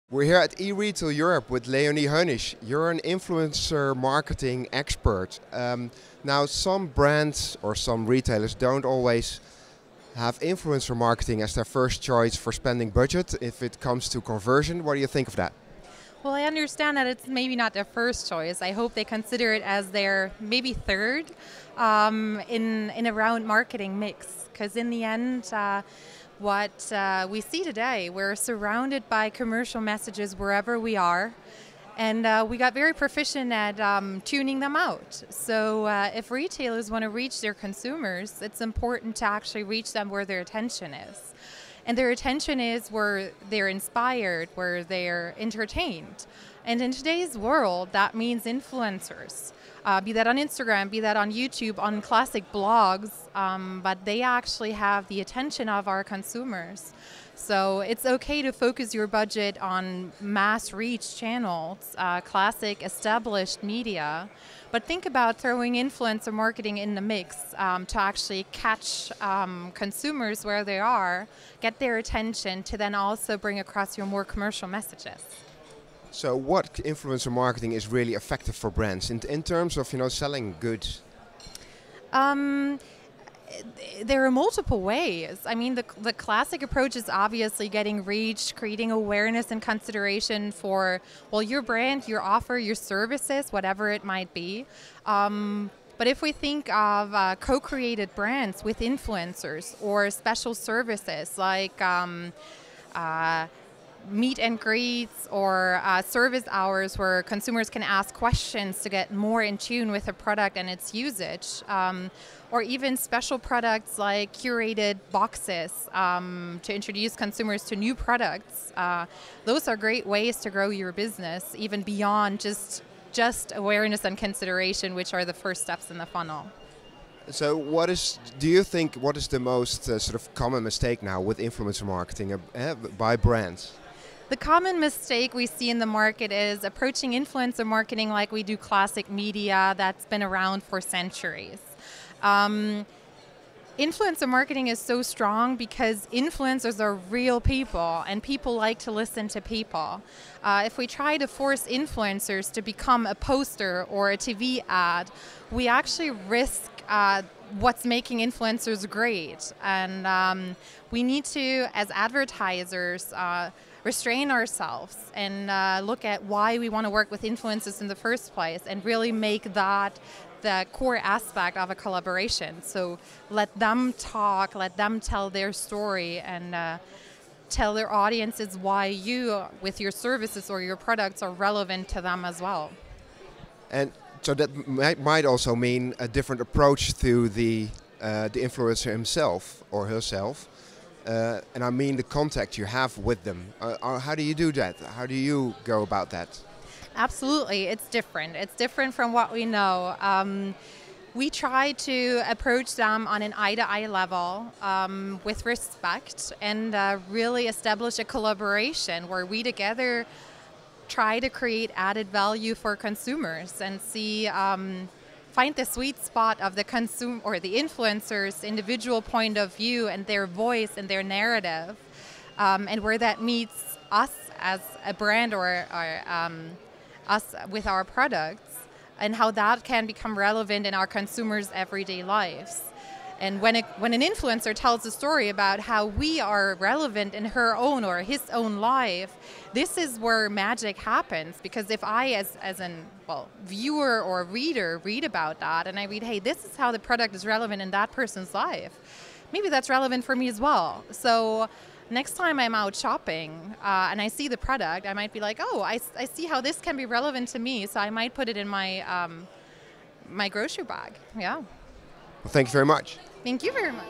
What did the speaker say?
We're here at eRetail Europe with Leonie Hoenisch. You're an influencer marketing expert. Now, some brands or some retailers don't always have influencer marketing as their first choice for spending budget if it comes to conversion. What do you think of that? Well, I understand that it's maybe not their first choice. I hope they consider it as their maybe third in a round marketing mix. Because in the end, what we see today, we're surrounded by commercial messages wherever we are. And we got very proficient at tuning them out. So if retailers want to reach their consumers, it's important to actually reach them where their attention is. And their attention is where they're inspired, where they're entertained. And in today's world, that means influencers. Be that on Instagram, be that on YouTube, on classic blogs, but they actually have the attention of our consumers. So it's okay to focus your budget on mass reach channels, classic established media, but think about throwing influencer marketing in the mix to actually catch consumers where they are, get their attention, to then also bring across your more commercial messages. So what influencer marketing is really effective for brands in terms of selling goods? There are multiple ways. I mean, the classic approach is obviously getting reach, creating awareness and consideration for, well, your brand, your offer, your services, whatever it might be. But if we think of co-created brands with influencers or special services like meet and greets or service hours where consumers can ask questions to get more in tune with a product and its usage, or even special products like curated boxes to introduce consumers to new products. Those are great ways to grow your business, even beyond just awareness and consideration, which are the first steps in the funnel. So do you think, what is the most sort of common mistake now with influencer marketing by brands? The common mistake we see in the market is approaching influencer marketing like we do classic media that's been around for centuries. Influencer marketing is so strong because influencers are real people and people like to listen to people. If we try to force influencers to become a poster or a TV ad, we actually risk what's making influencers great. And we need to, as advertisers, restrain ourselves and look at why we want to work with influencers in the first place and really make that the core aspect of a collaboration. So let them talk, let them tell their story and tell their audiences why you, with your services or your products, are relevant to them as well. And so that might also mean a different approach to the influencer himself or herself. And I mean the contact you have with them. How do you do that? How do you go about that? Absolutely, it's different. It's different from what we know. We try to approach them on an eye-to-eye level with respect and really establish a collaboration where we together try to create added value for consumers and see find the sweet spot of the consumer or the influencer's individual point of view and their voice and their narrative, and where that meets us as a brand or us with our products, and how that can become relevant in our consumers' everyday lives. And when an influencer tells a story about how we are relevant in her own or his own life, this is where magic happens. Because if I, as an viewer or reader, read about that and I read, hey, this is how the product is relevant in that person's life, maybe that's relevant for me as well. So next time I'm out shopping and I see the product, I might be like, oh, I see how this can be relevant to me, so I might put it in my my grocery bag. Yeah. Well, thank you very much. Thank you very much.